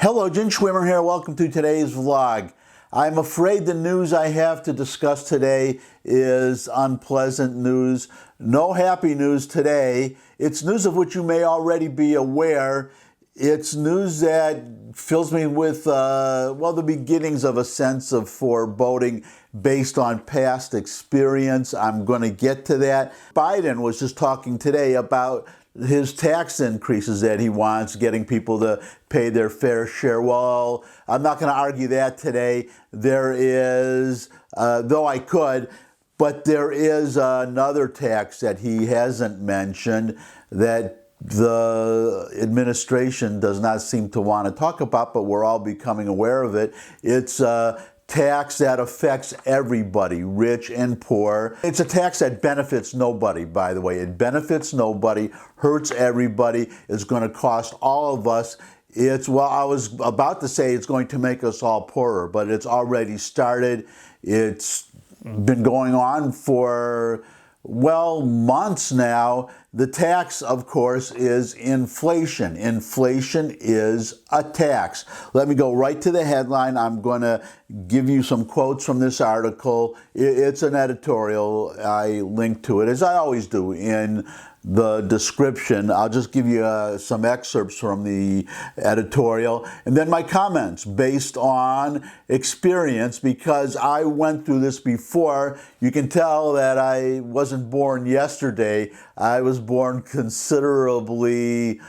Hello, Jen Schwimmer here. Welcome to today's vlog. I'm afraid the news I have to discuss today is unpleasant news. No happy news today. It's news of which you may already be aware. It's news that fills me with, the beginnings of a sense of foreboding based on past experience. I'm going to get to that. Biden was just talking today about his tax increases that he wants, getting people to pay their fair share. Well, I'm not going to argue that today. There is, though I could, but there is another tax that he hasn't mentioned that the administration does not seem to want to talk about, but we're all becoming aware of it. It's a tax that affects everybody, rich and poor. It's a tax that benefits nobody, by the way. It benefits nobody, hurts everybody, is going to cost all of us. I was about to say it's going to make us all poorer, but it's already started. It's been going on for months now. The tax, of course, is inflation. Inflation is a tax. Let me go right to the headline. I'm going to give you some quotes from this article. It's an editorial. I link to it, as I always do, in the description. I'll just give you some excerpts from the editorial and then my comments based on experience, because I went through this before. You can tell that I wasn't born yesterday. I was born considerably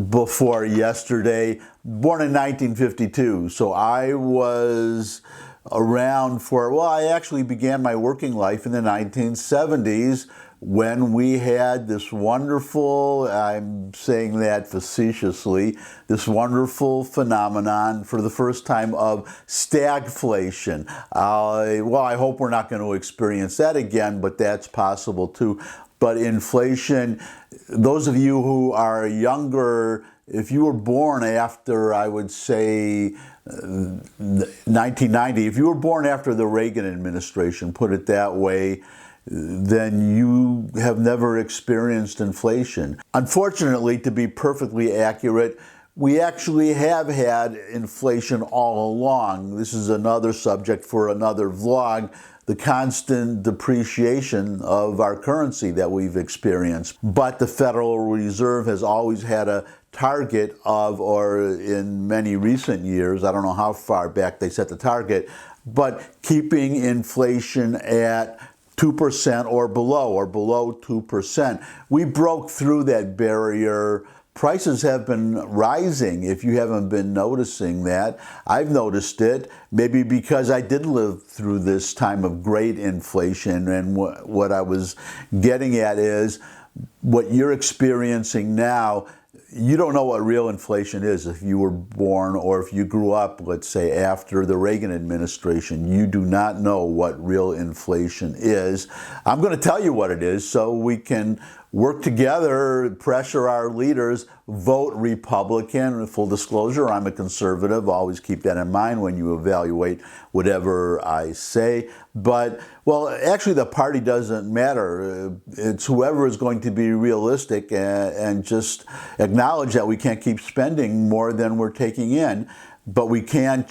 before yesterday, born in 1952. So I was around I actually began my working life in the 1970s, when we had this wonderful, I'm saying that facetiously, this wonderful phenomenon for the first time of stagflation. I hope we're not going to experience that again, but that's possible too. But inflation, those of you who are younger, if you were born after, I would say, 1990, if you were born after the Reagan administration, put it that way, then you have never experienced inflation. Unfortunately, to be perfectly accurate, we actually have had inflation all along. This is another subject for another vlog, the constant depreciation of our currency that we've experienced. But the Federal Reserve has always had a target of, or in many recent years, I don't know how far back they set the target, but keeping inflation at 2% or below 2%. We broke through that barrier. Prices have been rising, if you haven't been noticing that. I've noticed it, maybe because I did live through this time of great inflation, and what I was getting at is what you're experiencing now. You don't know what real inflation is if you were born or if you grew up, let's say, after the Reagan administration. You do not know what real inflation is. I'm going to tell you what it is so we can work together, pressure our leaders, vote Republican. Full disclosure, I'm a conservative. Always keep that in mind when you evaluate whatever I say. But, actually the party doesn't matter. It's whoever is going to be realistic and just acknowledge that we can't keep spending more than we're taking in. But we can't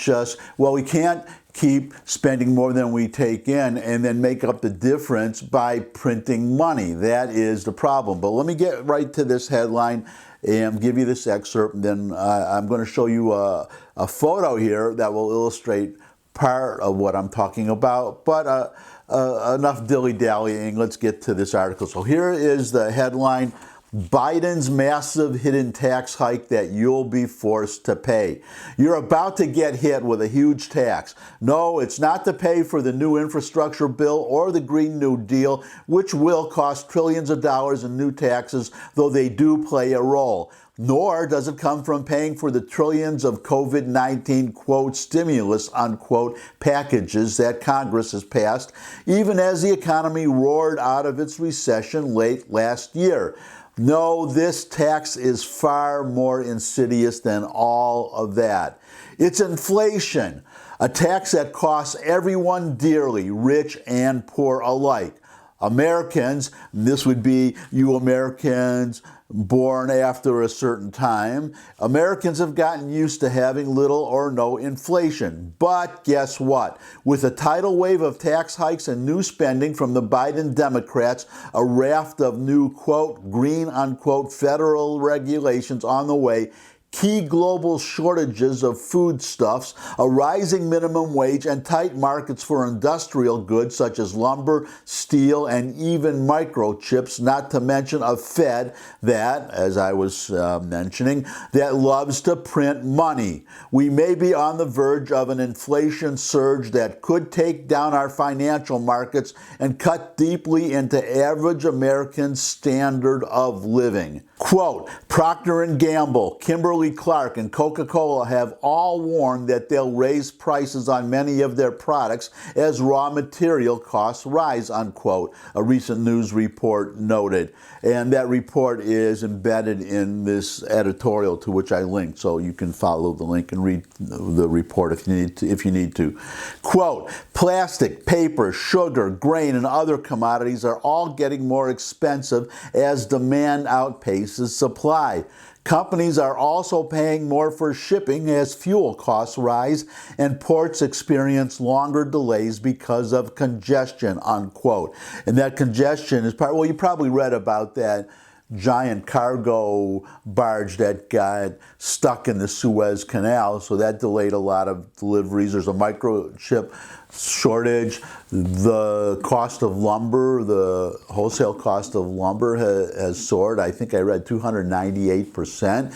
we can't keep spending more than we take in and then make up the difference by printing money. That is the problem. But let me get right to this headline and give you this excerpt, and then I'm going to show you a photo here that will illustrate part of what I'm talking about. But enough dilly-dallying. Let's get to this article. So here is the headline: Biden's massive hidden tax hike that you'll be forced to pay. You're about to get hit with a huge tax. No, it's not to pay for the new infrastructure bill or the Green New Deal, which will cost trillions of dollars in new taxes, though they do play a role. Nor does it come from paying for the trillions of COVID-19, quote, stimulus, unquote, packages that Congress has passed, even as the economy roared out of its recession late last year. No, this tax is far more insidious than all of that. It's inflation, a tax that costs everyone dearly, rich and poor alike. Americans, this would be you Americans born after a certain time, Americans have gotten used to having little or no inflation. But guess what? With a tidal wave of tax hikes and new spending from the Biden Democrats, a raft of new, quote, green, unquote, federal regulations on the way, key global shortages of foodstuffs, a rising minimum wage, and tight markets for industrial goods such as lumber, steel, and even microchips, not to mention a Fed that, as I was mentioning, that loves to print money. We may be on the verge of an inflation surge that could take down our financial markets and cut deeply into average Americans' standard of living. Quote, Procter & Gamble, Kimberly-Clark, and Coca-Cola have all warned that they'll raise prices on many of their products as raw material costs rise, unquote, a recent news report noted. And that report is embedded in this editorial to which I linked, so you can follow the link and read the report if you need to. Quote, plastic, paper, sugar, grain, and other commodities are all getting more expensive as demand outpaces supply. Companies are also paying more for shipping as fuel costs rise and ports experience longer delays because of congestion, unquote. And that congestion is well, you probably read about that giant cargo barge that got stuck in the Suez Canal, so that delayed a lot of deliveries. There's a microchip shortage. The cost of lumber, the wholesale cost of lumber has soared. I think I read 298%.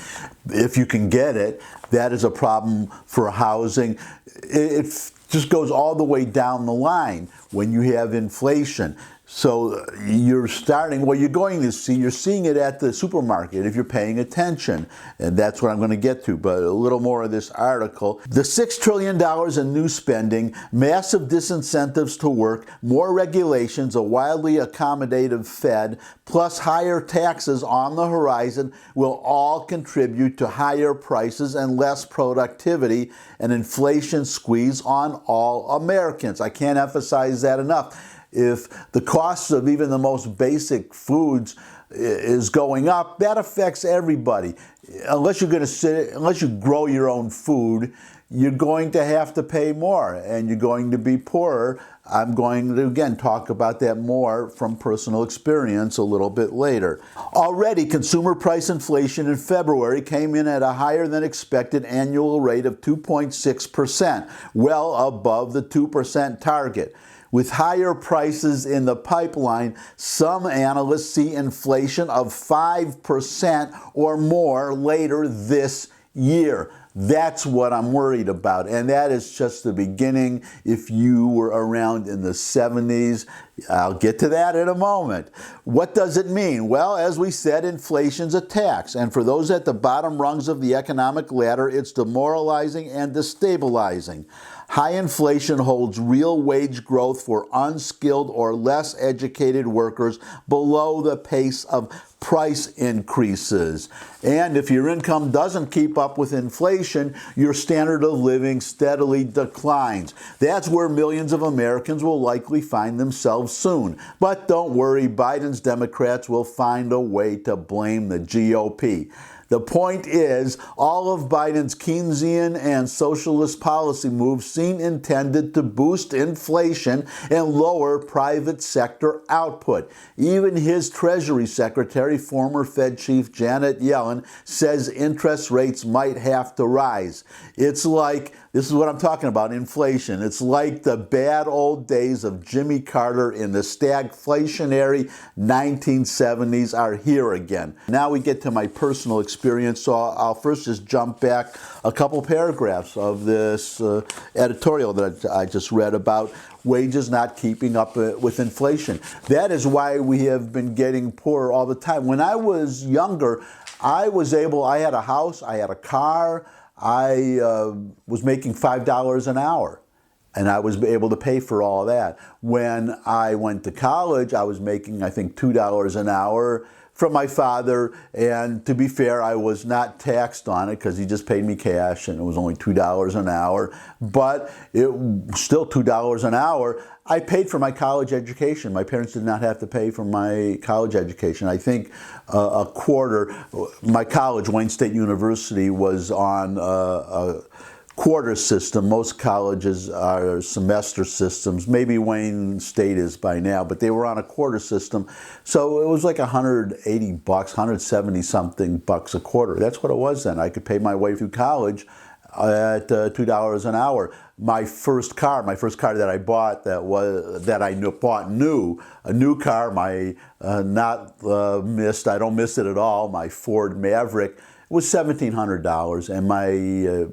If you can get it, that is a problem for housing. It just goes all the way down the line when you have inflation. So you're seeing it at the supermarket if you're paying attention. And that's what I'm going to get to, but a little more of this article. The $6 trillion in new spending, massive disincentives to work, more regulations, a wildly accommodative Fed, plus higher taxes on the horizon will all contribute to higher prices and less productivity, and inflation squeeze on all Americans. I can't emphasize that enough. If the costs of even the most basic foods is going up, that affects everybody. Unless you grow your own food, you're going to have to pay more and you're going to be poorer. I'm going to, again, talk about that more from personal experience a little bit later. Already, consumer price inflation in February came in at a higher than expected annual rate of 2.6%, well above the 2% target. With higher prices in the pipeline, some analysts see inflation of 5% or more later this year. That's what I'm worried about, and that is just the beginning. If you were around in the 70s, I'll get to that in a moment. What does it mean? Well, as we said, inflation's a tax, and for those at the bottom rungs of the economic ladder, it's demoralizing and destabilizing. High inflation holds real wage growth for unskilled or less educated workers below the pace of price increases. And if your income doesn't keep up with inflation, your standard of living steadily declines. That's where millions of Americans will likely find themselves soon. But don't worry, Biden's Democrats will find a way to blame the GOP. The point is, all of Biden's Keynesian and socialist policy moves seem intended to boost inflation and lower private sector output. Even his Treasury Secretary, former Fed Chief Janet Yellen, says interest rates might have to rise. It's like, this is what I'm talking about, inflation. It's like the bad old days of Jimmy Carter in the stagflationary 1970s are here again. Now we get to my personal experience, so I'll first just jump back a couple paragraphs of this editorial that I just read about wages not keeping up with inflation. That is why we have been getting poorer all the time. When I was younger, I had a house, I had a car, I was making $5 an hour, and I was able to pay for all that. When I went to college, I was making, I think, $2 an hour from my father, and to be fair, I was not taxed on it because he just paid me cash and it was only $2 an hour, but it still $2 an hour. I paid for my college education. My parents did not have to pay for my college education. I think a quarter, my college, Wayne State University, was on a quarter system. Most colleges are semester systems. Maybe Wayne State is by now, but they were on a quarter system. So it was like $180, $170 something bucks a quarter. That's what it was then. I could pay my way through college at $2 an hour. My first car that I bought bought new, a new car, I don't miss it at all, my Ford Maverick, was $1,700, and my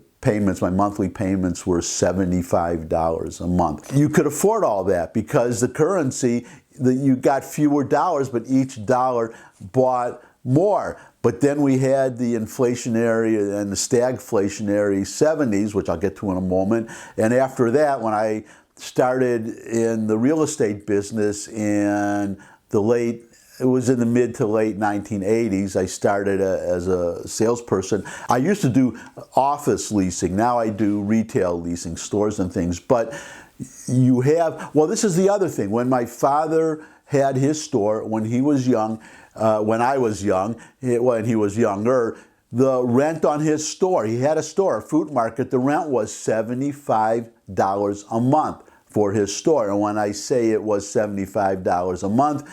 monthly payments were $75 a month. You could afford all that because the currency, you got fewer dollars, but each dollar bought more. But then we had the inflationary and the stagflationary 70s, which I'll get to in a moment. And after that, when I started in the real estate business in it was in the mid to late 1980s. I started as a salesperson. I used to do office leasing. Now I do retail leasing, stores and things. But this is the other thing. When my father had his store, when he was young, when I was young, when he was younger, the rent on his store, he had a store, a fruit market, the rent was $75 a month for his store. And when I say it was $75 a month,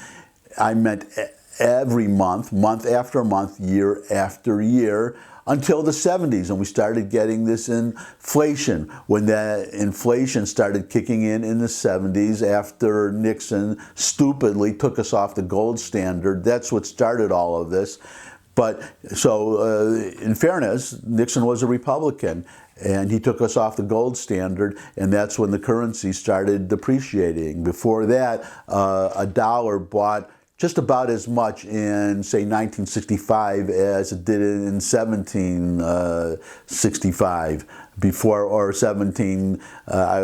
I meant every month, month after month, year after year, until the 70s. And we started getting this inflation. When that inflation started kicking in the 70s, after Nixon stupidly took us off the gold standard, that's what started all of this. But so in fairness, Nixon was a Republican, and he took us off the gold standard, and that's when the currency started depreciating. Before that, a dollar bought just about as much in, say, 1965 as it did in 1765, or I'll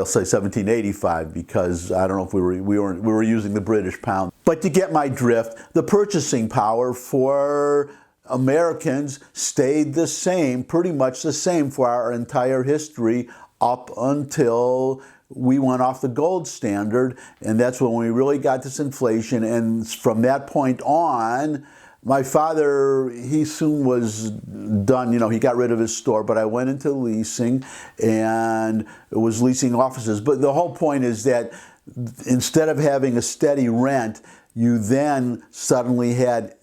say 1785, because I don't know if we were using the British pound. But you get my drift. The purchasing power for Americans stayed the same, pretty much the same for our entire history up until we went off the gold standard, and that's when we really got this inflation. And from that point on, my father, he soon was done. He got rid of his store, but I went into leasing, and it was leasing offices. But the whole point is that instead of having a steady rent, you then suddenly had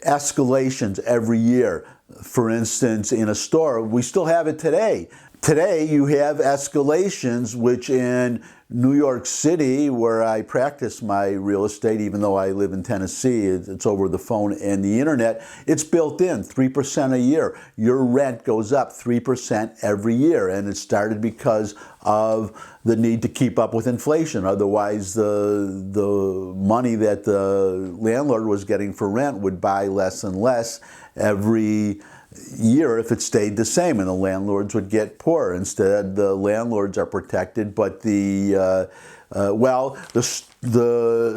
escalations every year. For instance, in a store, we still have it today. Today, you have escalations, which in New York City, where I practice my real estate, even though I live in Tennessee, it's over the phone and the internet, it's built in, 3% a year. Your rent goes up 3% every year, and it started because of the need to keep up with inflation. Otherwise, the money that the landlord was getting for rent would buy less and less every year if it stayed the same, and the landlords would get poorer. Instead, the landlords are protected, but the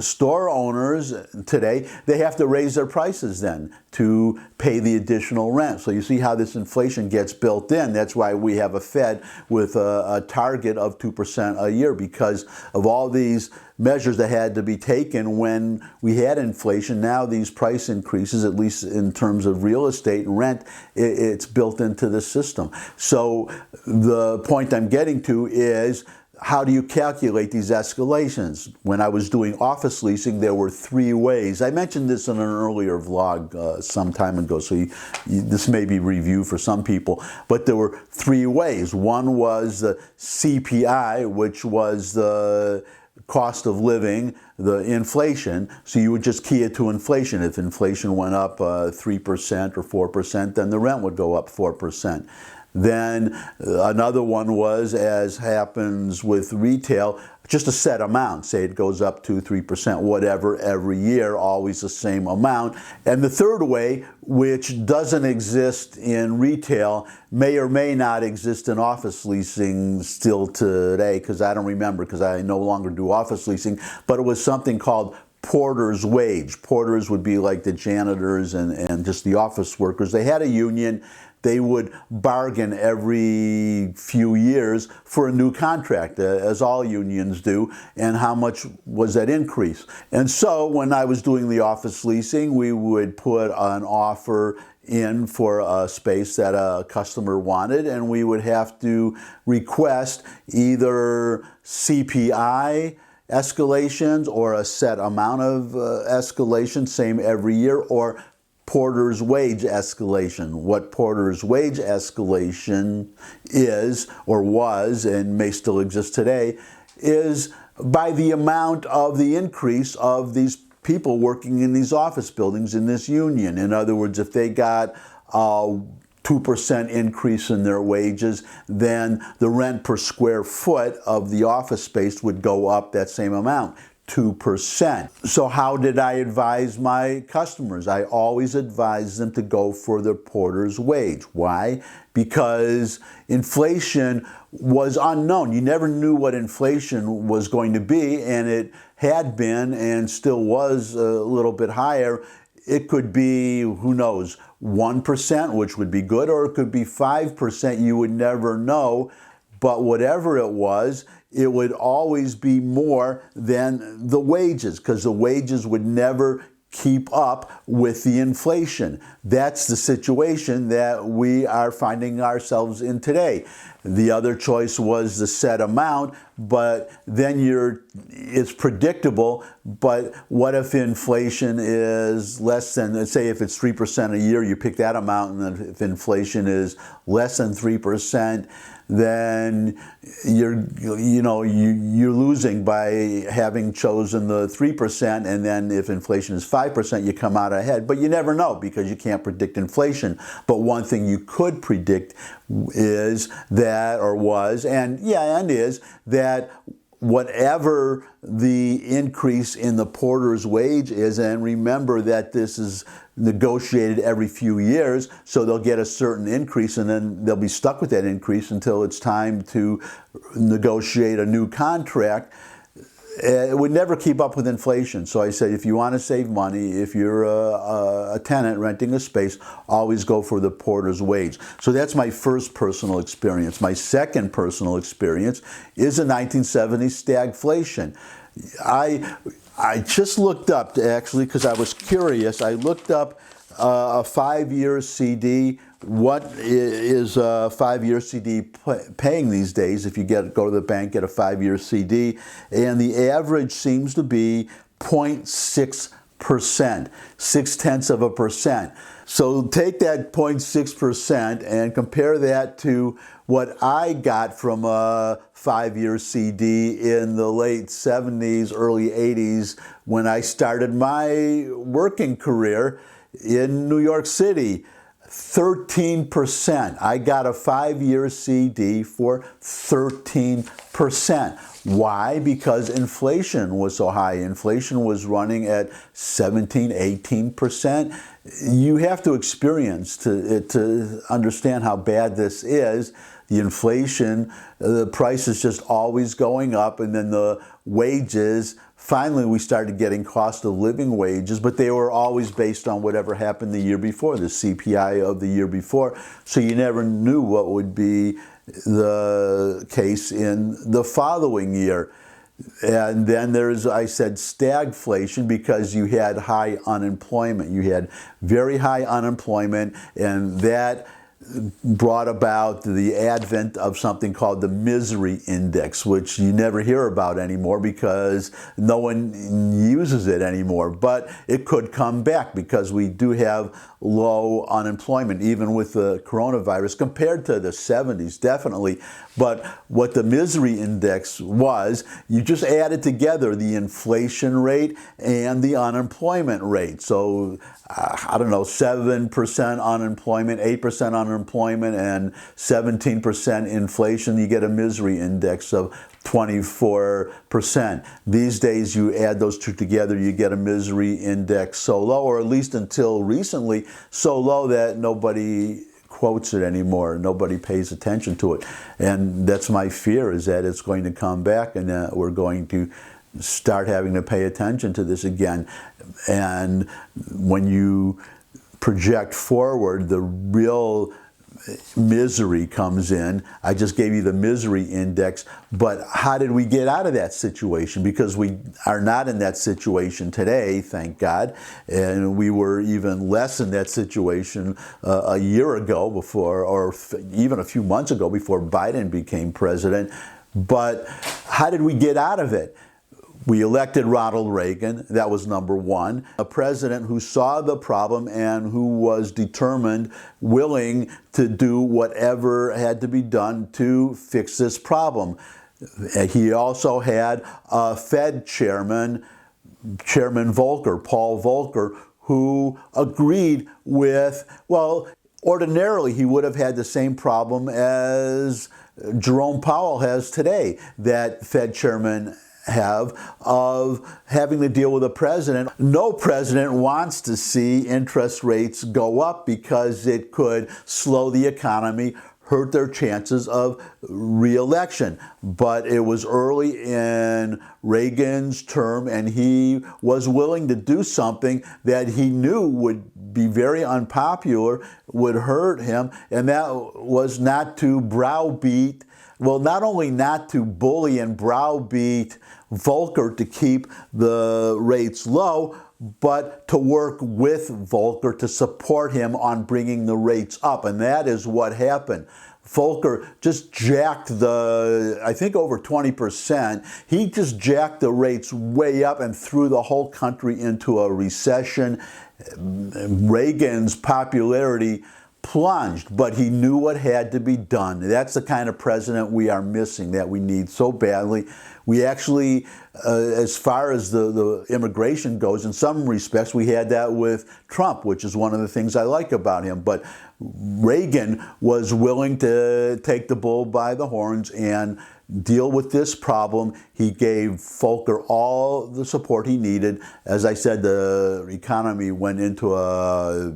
store owners today, they have to raise their prices then to pay the additional rent. So you see how this inflation gets built in. That's why we have a Fed with a target of 2% a year, because of all these measures that had to be taken when we had inflation. Now these price increases, at least in terms of real estate and rent, it's built into the system. So the point I'm getting to is, how do you calculate these escalations? When I was doing office leasing, there were 3 ways. I mentioned this in an earlier vlog some time ago, so this may be review for some people, but there were 3 ways. One was the CPI, which was the cost of living, the inflation. So you would just key it to inflation. If inflation went up 3% or 4%, then the rent would go up 4%. Then another one was, as happens with retail, just a set amount. Say it goes up 2, 3%, whatever, every year, always the same amount. And the third way, which doesn't exist in retail, may or may not exist in office leasing still today, because I don't remember, because I no longer do office leasing, but it was something called porter's wage. Porters would be like the janitors and just the office workers. They had a union. They would bargain every few years for a new contract, as all unions do, and how much was that increase. And so when I was doing the office leasing, we would put an offer in for a space that a customer wanted, and we would have to request either CPI escalations or a set amount of escalation, same every year, or porter's wage escalation. What porter's wage escalation is, or was, and may still exist today, is by the amount of the increase of these people working in these office buildings in this union. In other words, if they got a 2% increase in their wages, then the rent per square foot of the office space would go up that same amount. 2%. So how did I advise my customers? I always advised them to go for the porter's wage. Why? Because inflation was unknown. You never knew what inflation was going to be, and it had been and still was a little bit higher. It could be, who knows, 1%, which would be good, or it could be 5%. You would never know. But whatever it was, it would always be more than the wages, because the wages would never keep up with the inflation. That's the situation that we are finding ourselves in today. The other choice was the set amount, but then it's predictable. But what if inflation is less than, let's say if it's 3% a year, you pick that amount, and then if inflation is less than 3%, then you're losing by having chosen the 3%, and then if inflation is 5%, you come out ahead. But you never know, because you can't predict inflation. But one thing you could predict is that, or was, and is that whatever the increase in the porter's wage is, and remember that this is negotiated every few years, so they'll get a certain increase and then they'll be stuck with that increase until it's time to negotiate a new contract. It would never keep up with inflation. So I said, if you want to save money, if you're a tenant renting a space, always go for the porter's wage. So that's my first personal experience. My second personal experience is the 1970s stagflation. I just looked up, actually, because I was curious. I looked up a 5-year CD. What is a 5-year CD paying these days? If you go to the bank, get a 5-year CD, and the average seems to be 0.6%, 0.6%. So take that 0.6% and compare that to what I got from a 5-year CD in the late 70s, early 80s, when I started my working career in New York City. 13%. I got a 5-year CD for 13%. Why? Because inflation was so high. Inflation was running at 17, 18%. You have to experience to understand how bad this is. The inflation, the price is just always going up, and then the wages, finally we started getting cost of living wages, but they were always based on whatever happened the year before, the CPI of the year before, so you never knew what would be the case in the following year. And then there's, I said, stagflation, because you had high unemployment. You had very high unemployment, and that brought about the advent of something called the misery index, which you never hear about anymore because no one uses it anymore. But it could come back, because we do have low unemployment, even with the coronavirus, compared to the 70s, definitely. But what the misery index was, you just added together the inflation rate and the unemployment rate. So, I don't know, 7% unemployment, 8% unemployment, and 17% inflation, you get a misery index of 24%. These days, you add those two together, you get a misery index so low, or at least until recently, so low that nobody quotes it anymore. Nobody pays attention to it. And that's my fear, is that it's going to come back, and that we're going to start having to pay attention to this again. And when you project forward, the real misery comes in. I just gave you the misery index, but how did we get out of that situation? Because we are not in that situation today, thank God, and we were even less in that situation a year ago before, or even a few months ago before Biden became president. But how did we get out of it? We elected Ronald Reagan. That was number one. A president who saw the problem and who was determined, willing to do whatever had to be done to fix this problem. He also had a Fed chairman, Chairman Volcker, Paul Volcker, who agreed with, well, ordinarily he would have had the same problem as Jerome Powell has today, that Fed chairman have, of having to deal with a president. No president wants to see interest rates go up because it could slow the economy, hurt their chances of re-election. But it was early in Reagan's term, and he was willing to do something that he knew would be very unpopular, would hurt him, and that was not to browbeat, well, not only not to bully and browbeat Volcker to keep the rates low, but to work with Volcker to support him on bringing the rates up. And that is what happened. Volcker just jacked I think over 20%. He just jacked the rates way up and threw the whole country into a recession. Reagan's popularity plunged, but he knew what had to be done. That's the kind of president we are missing, that we need so badly. We actually, as far as the immigration goes, in some respects, we had that with Trump, which is one of the things I like about him. But Reagan was willing to take the bull by the horns and deal with this problem. He gave Volcker all the support he needed. As I said, the economy went into a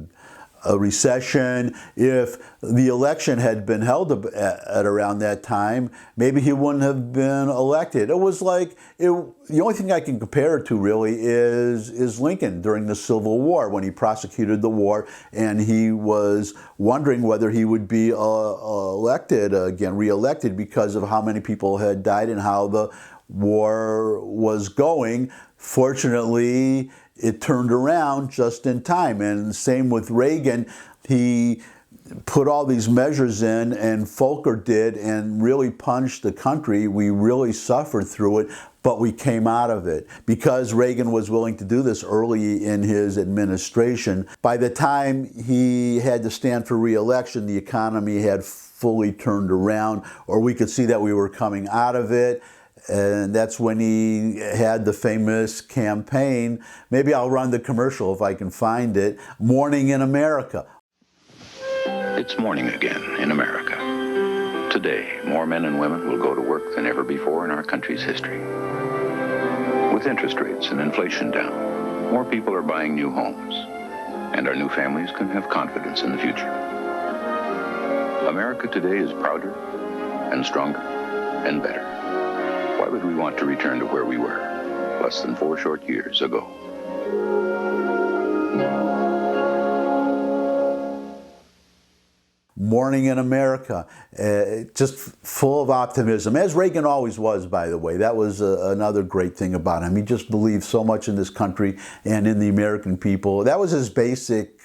recession. If the election had been held at around that time, maybe he wouldn't have been elected. It was like, the only thing I can compare it to really is Lincoln during the Civil War, when he prosecuted the war and he was wondering whether he would be re-elected because of how many people had died and how the war was going. Fortunately, it turned around just in time. And same with Reagan. He put all these measures in, and Volcker did, and really punched the country. We really suffered through it, but we came out of it because Reagan was willing to do this early in his administration. By the time he had to stand for re-election, the economy had fully turned around, or we could see that we were coming out of it. And that's when he had the famous campaign. Maybe I'll run the commercial if I can find it. Morning in America. It's morning again in America. Today, more men and women will go to work than ever before in our country's history. With interest rates and inflation down, more people are buying new homes, and our new families can have confidence in the future. America today is prouder and stronger and better. Why would we want to return to where we were less than 4 short years ago? Morning in America, just full of optimism, as Reagan always was, by the way. That was another great thing about him. He just believed so much in this country and in the American people. That was his basic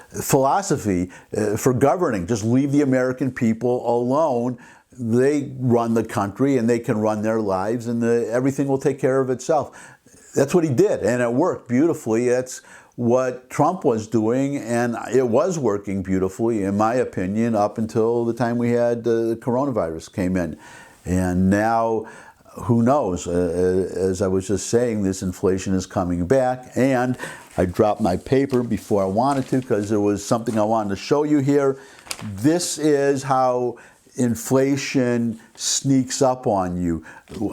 philosophy for governing. Just leave the American people alone. They run the country and they can run their lives, and everything will take care of itself. That's what he did, and it worked beautifully. That's what Trump was doing, and it was working beautifully, in my opinion, up until the time we had the coronavirus came in. And now, who knows? As I was just saying, this inflation is coming back, and I dropped my paper before I wanted to because there was something I wanted to show you here. This is how inflation sneaks up on you.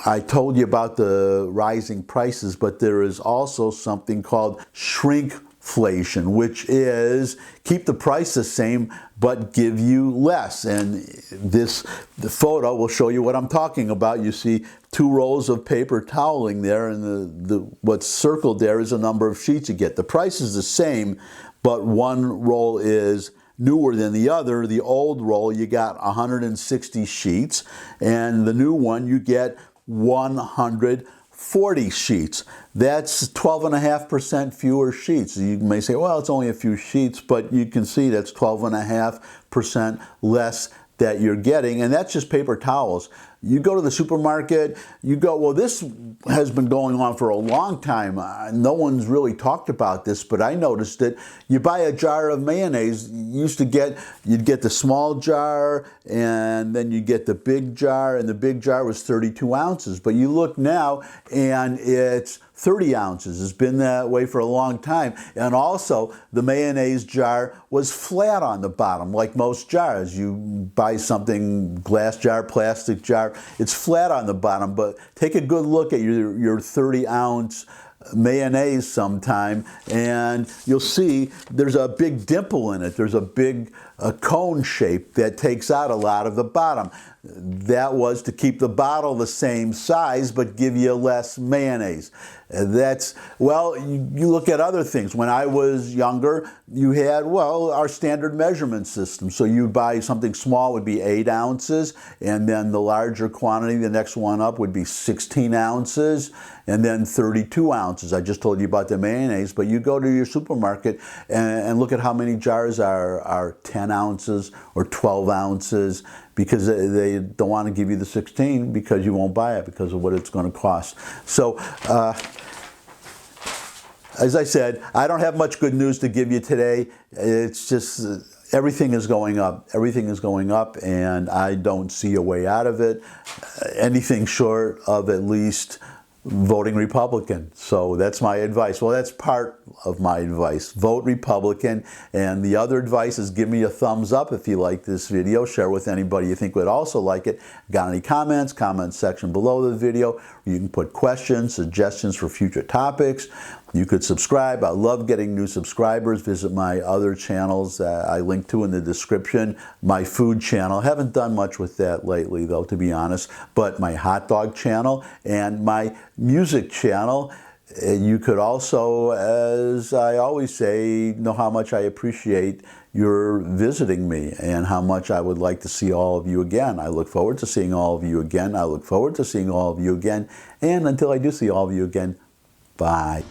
I told you about the rising prices, but there is also something called shrink inflation, which is keep the price the same but give you less. And the photo will show you what I'm talking about. You see 2 rolls of paper toweling there, and what's circled there is a number of sheets you get. The price is the same, but one roll is newer than the other. The old roll, you got 160 sheets, and the new one, you get 140 sheets. That's 12.5% fewer sheets. You may say, well, it's only a few sheets, but you can see that's 12.5% less that you're getting, and that's just paper towels. You go to the supermarket, you go, well, this has been going on for a long time. No one's really talked about this, but I noticed it. You buy a jar of mayonnaise, you'd get the small jar, and then you get the big jar, and the big jar was 32 ounces. But you look now, and it's 30 ounces. It's been that way for a long time. And also, the mayonnaise jar was flat on the bottom, like most jars. You buy something, glass jar, plastic jar, it's flat on the bottom. But take a good look at your 30-ounce mayonnaise sometime, and you'll see there's a big dimple in it. There's a big cone shape that takes out a lot of the bottom. That was to keep the bottle the same size but give you less mayonnaise. Well, you look at other things. When I was younger, you had, well, our standard measurement system. So you'd buy something small would be 8 ounces, and then the larger quantity, the next one up would be 16 ounces, and then 32 ounces. I just told you about the mayonnaise, but you go to your supermarket and look at how many jars are 10 ounces or 12 ounces, because they don't want to give you the 16 because you won't buy it because of what it's going to cost. So, as I said, I don't have much good news to give you today. It's just everything is going up. Everything is going up, and I don't see a way out of it. Anything short of at least voting Republican. So that's my advice. Well, that's part of my advice. Vote Republican. And the other advice is give me a thumbs up if you like this video. Share with anybody you think would also like it. Got any comments? Comment section below the video. You can put questions, suggestions for future topics. You could subscribe. I love getting new subscribers. Visit my other channels I link to in the description. My food channel. Haven't done much with that lately, though, to be honest. But my hot dog channel and my music channel. You could also, as I always say, know how much I appreciate your visiting me and how much I would like to see all of you again. I look forward to seeing all of you again. I look forward to seeing all of you again. And until I do see all of you again, bye.